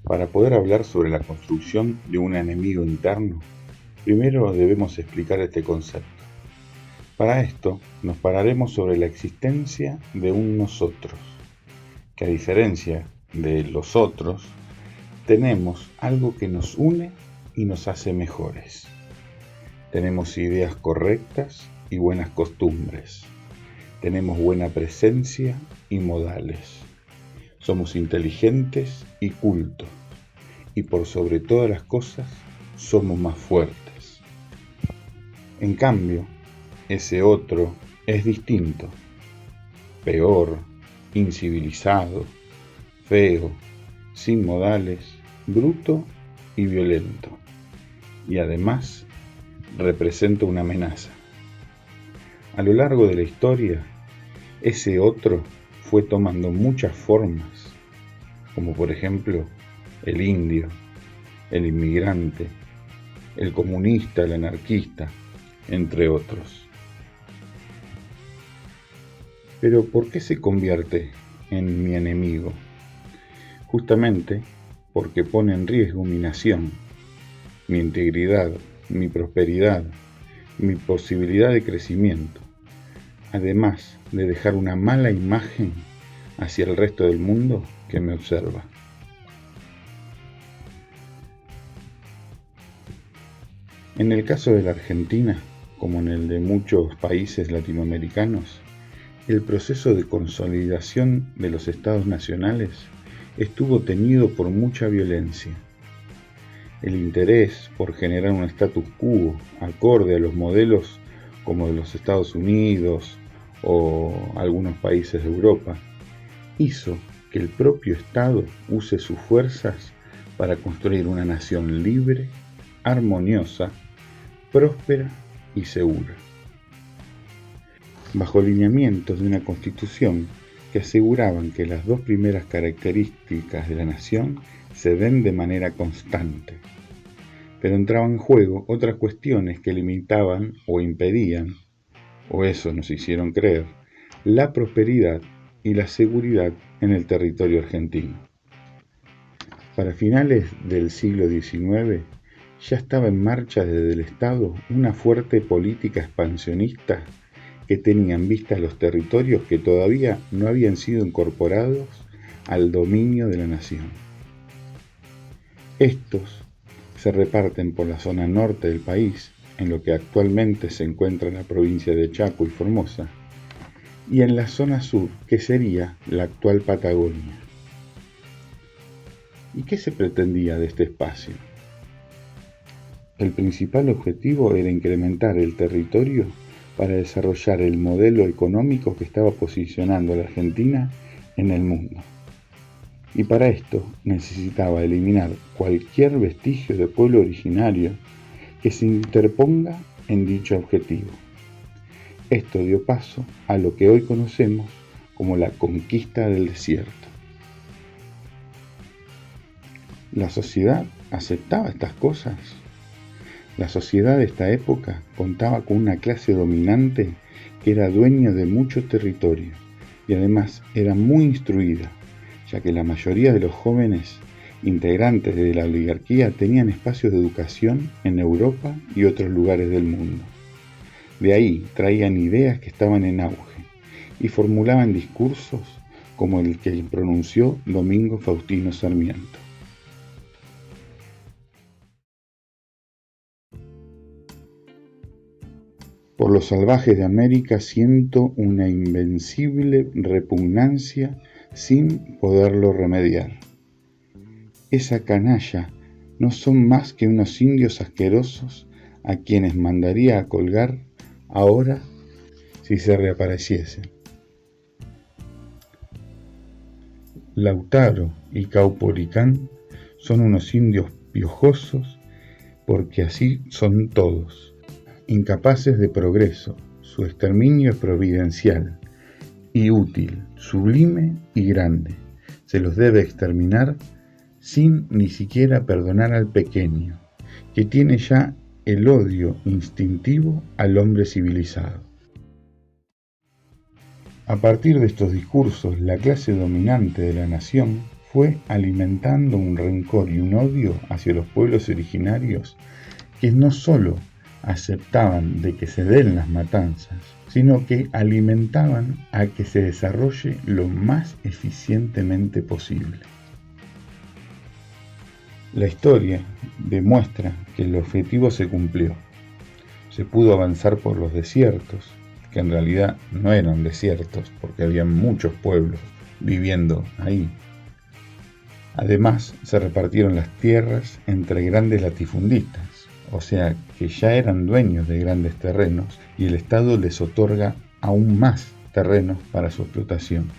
Para poder hablar sobre la construcción de un enemigo interno, primero debemos explicar este concepto. Para esto, nos pararemos sobre la existencia de un nosotros, que a diferencia de los otros, tenemos algo que nos une y nos hace mejores. Tenemos ideas correctas y buenas costumbres. Tenemos buena presencia y modales. Somos inteligentes y cultos. Y por sobre todas las cosas, somos más fuertes. En cambio, ese otro es distinto. Peor, incivilizado, feo, sin modales, bruto y violento. Y además, representa una amenaza. A lo largo de la historia, ese otro fue tomando muchas formas, como por ejemplo el indio, el inmigrante, el comunista, el anarquista, entre otros. Pero ¿por qué se convierte en mi enemigo? Justamente porque pone en riesgo mi nación, mi integridad, mi prosperidad, mi posibilidad de crecimiento, además de dejar una mala imagen hacia el resto del mundo que me observa. En el caso de la Argentina, como en el de muchos países latinoamericanos, el proceso de consolidación de los estados nacionales estuvo teñido por mucha violencia. El interés por generar un status quo acorde a los modelos como de los Estados Unidos o algunos países de Europa hizo que el propio Estado use sus fuerzas para construir una nación libre, armoniosa, próspera y segura, bajo lineamientos de una constitución que aseguraban que las dos primeras características de la nación se den de manera constante, pero entraban en juego otras cuestiones que limitaban o impedían, o eso nos hicieron creer, la prosperidad y la seguridad en el territorio argentino. Para finales del siglo XIX, ya estaba en marcha desde el Estado una fuerte política expansionista que tenía en vista los territorios que todavía no habían sido incorporados al dominio de la nación. Estos se reparten por la zona norte del país, en lo que actualmente se encuentra la provincia de Chaco y Formosa, y en la zona sur, que sería la actual Patagonia. ¿Y qué se pretendía de este espacio? El principal objetivo era incrementar el territorio para desarrollar el modelo económico que estaba posicionando a la Argentina en el mundo. Y para esto necesitaba eliminar cualquier vestigio de pueblo originario que se interponga en dicho objetivo. Esto dio paso a lo que hoy conocemos como la conquista del desierto. ¿La sociedad aceptaba estas cosas? La sociedad de esta época contaba con una clase dominante que era dueña de mucho territorio y además era muy instruida, ya que la mayoría de los jóvenes integrantes de la oligarquía tenían espacios de educación en Europa y otros lugares del mundo. De ahí traían ideas que estaban en auge y formulaban discursos como el que pronunció Domingo Faustino Sarmiento. Por los salvajes de América siento una invencible repugnancia sin poderlo remediar. Esa canalla no son más que unos indios asquerosos a quienes mandaría a colgar ahora si se reapareciesen. Lautaro y Caupolicán son unos indios piojosos porque así son todos. Incapaces de progreso, su exterminio es providencial y útil, sublime y grande. Se los debe exterminar sin ni siquiera perdonar al pequeño, que tiene ya el odio instintivo al hombre civilizado. A partir de estos discursos, la clase dominante de la nación fue alimentando un rencor y un odio hacia los pueblos originarios que no solo aceptaban de que se den las matanzas, sino que alimentaban a que se desarrolle lo más eficientemente posible. La historia demuestra que el objetivo se cumplió. Se pudo avanzar por los desiertos, que en realidad no eran desiertos porque había muchos pueblos viviendo ahí. Además, se repartieron las tierras entre grandes latifundistas, o sea que ya eran dueños de grandes terrenos y el Estado les otorga aún más terrenos para su explotación.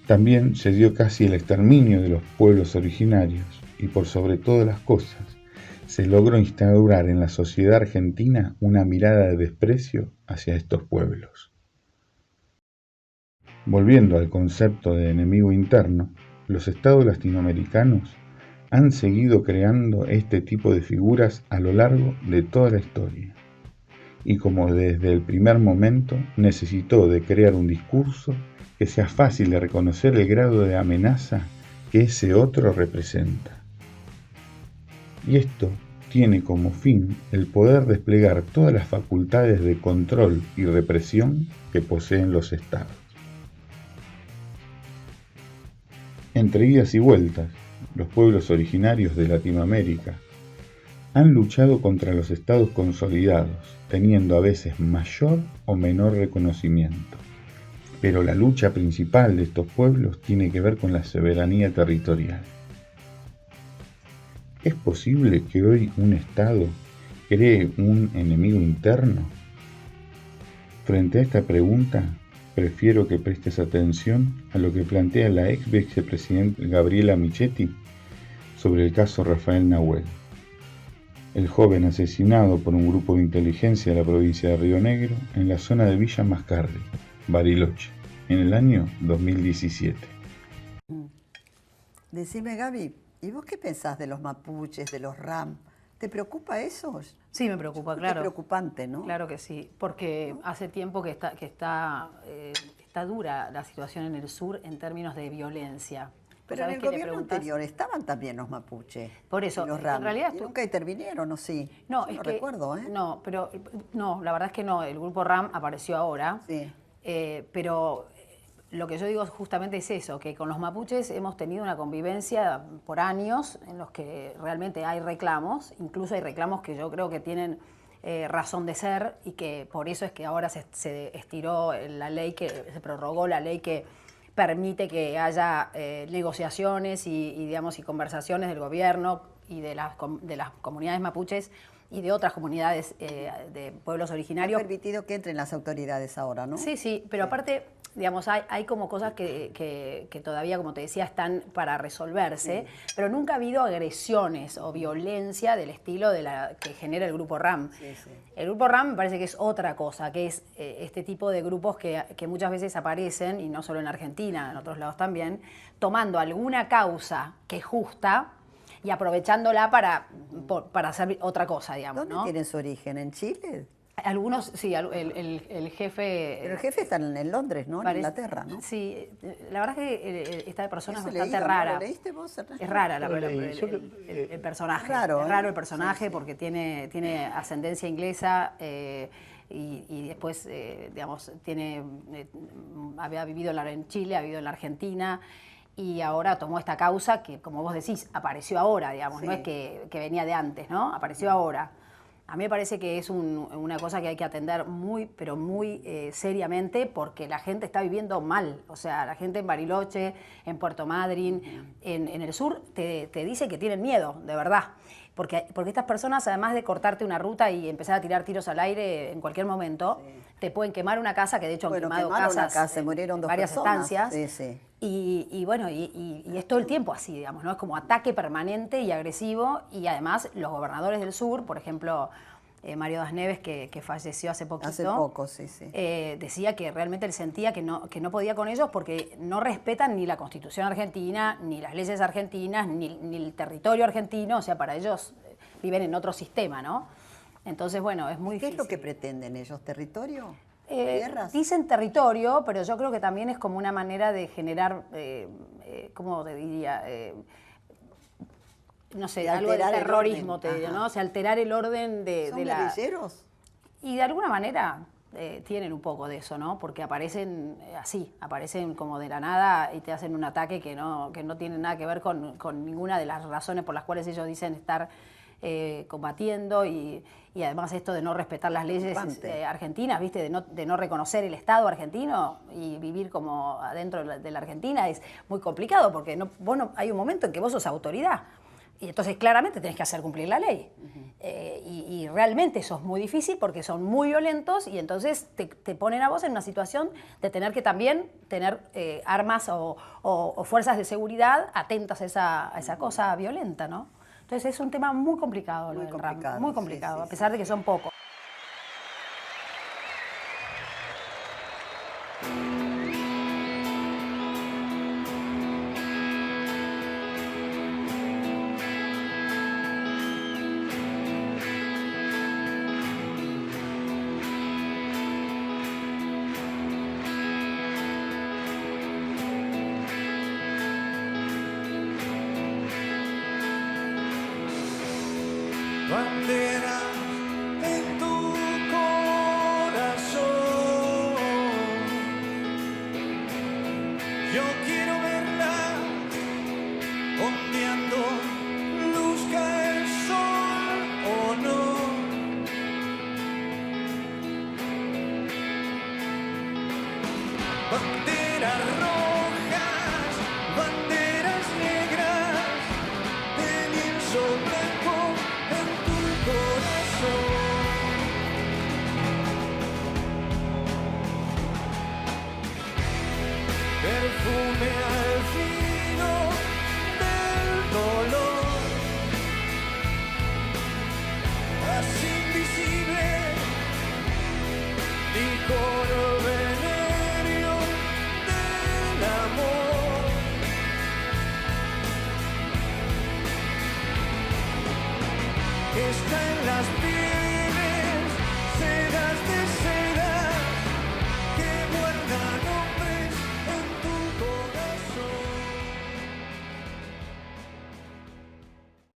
También se dio casi el exterminio de los pueblos originarios y por sobre todas las cosas, se logró instaurar en la sociedad argentina una mirada de desprecio hacia estos pueblos. Volviendo al concepto de enemigo interno, los estados latinoamericanos han seguido creando este tipo de figuras a lo largo de toda la historia. Y como desde el primer momento necesitó de crear un discurso que sea fácil de reconocer el grado de amenaza que ese otro representa. Y esto tiene como fin el poder desplegar todas las facultades de control y represión que poseen los estados. Entre idas y vueltas, los pueblos originarios de Latinoamérica han luchado contra los estados consolidados, teniendo a veces mayor o menor reconocimiento. Pero la lucha principal de estos pueblos tiene que ver con la soberanía territorial. ¿Es posible que hoy un Estado cree un enemigo interno? Frente a esta pregunta, prefiero que prestes atención a lo que plantea la ex vicepresidenta Gabriela Michetti sobre el caso Rafael Nahuel, el joven asesinado por un grupo de inteligencia de la provincia de Río Negro en la zona de Villa Mascardi, Bariloche, en el año 2017. Decime, Gaby, ¿y vos qué pensás de los mapuches, de los RAM? ¿Te preocupa eso? Sí, me preocupa, claro. Es preocupante, ¿no? Claro que sí, porque hace tiempo que está dura la situación en el sur en términos de violencia. Pero en el gobierno anterior estaban también los mapuches. Por eso, los RAM. en realidad... Nunca intervinieron, ¿o sí? No, yo no recuerdo, ¿eh? No, pero no, la verdad es que no. El grupo RAM apareció ahora. Sí. Pero lo que yo digo justamente es eso, que con los mapuches hemos tenido una convivencia por años en los que realmente hay reclamos, incluso hay reclamos que yo creo que tienen razón de ser y que por eso es que ahora se estiró la ley, se prorrogó la ley que permite que haya negociaciones y conversaciones del gobierno y de las comunidades mapuches y de otras comunidades de pueblos originarios. Ha permitido que entren las autoridades ahora, ¿no? Sí, sí, pero aparte, digamos, hay como cosas que todavía, como te decía, están para resolverse, sí. Pero nunca ha habido agresiones o violencia del estilo que genera el Grupo RAM. Sí, sí. El Grupo RAM me parece que es otra cosa, que es este tipo de grupos que muchas veces aparecen, y no solo en Argentina, en otros lados también, tomando alguna causa que es justa, y aprovechándola para hacer otra cosa, digamos. ¿Dónde tiene su origen? ¿En Chile? Algunos, sí, el jefe... Pero el jefe está en Londres, ¿no? En Inglaterra, ¿no? Sí, la verdad es que esta persona es bastante leído, rara. ¿no? ¿Lo leíste vos, Ernesto? Es rara el personaje. Raro, es raro el sí, personaje, sí. Porque tiene ascendencia inglesa y después, digamos, había vivido en Chile, ha vivido en la Argentina. Y ahora tomó esta causa que, como vos decís, apareció ahora, digamos, sí. No es que venía de antes, ¿no? Apareció ahora. A mí me parece que es una cosa que hay que atender pero muy seriamente, porque la gente está viviendo mal. O sea, la gente en Bariloche, en Puerto Madryn, en el sur, te dice que tienen miedo, de verdad. Porque estas personas, además de cortarte una ruta y empezar a tirar tiros al aire en cualquier momento, sí. Te pueden quemar una casa, que de hecho han quemado casas, murieron varias personas. estancias. Sí, sí. Y es todo el tiempo así, digamos, ¿no? Es como ataque permanente y agresivo, y además los gobernadores del sur, por ejemplo, Mario Das Neves, que falleció hace poquito. Hace poco, sí, sí. Decía que realmente él sentía que no podía con ellos porque no respetan ni la Constitución argentina, ni las leyes argentinas, ni el territorio argentino, o sea, para ellos viven en otro sistema, ¿no? Entonces, bueno, es muy difícil. ¿Qué es lo que pretenden ellos? ¿Territorio? tierras. Dicen territorio, pero yo creo que también es como una manera de generar, ¿cómo te diría? No sé, De algo de alterar el terrorismo, orden. te digo, Ajá. ¿no? O sea, alterar el orden ¿Son guerrilleros? Y de alguna manera tienen un poco de eso, ¿no? Porque aparecen así, aparecen como de la nada y te hacen un ataque que no tiene nada que ver con ninguna de las razones por las cuales ellos dicen estar combatiendo y además esto de no respetar las leyes argentinas, ¿viste? De no reconocer el Estado argentino y vivir como adentro de la Argentina es muy complicado porque hay un momento en que vos sos autoridad. Y entonces claramente tenés que hacer cumplir la ley. Y realmente eso es muy difícil porque son muy violentos y entonces te ponen a vos en una situación de tener que también tener armas o fuerzas de seguridad atentas a esa cosa violenta, ¿no? Entonces es un tema muy complicado, lo del RAM, muy complicado, a pesar de que son pocos. Bandera en tu corazón, yo quiero verla ondeando, luzca el sol o no. Banderas rojas, banderas negras, de lienzo blanco en tu corazón. Perfume al filo del dolor, así invisible, licor venéreo del amor. Está en las piedras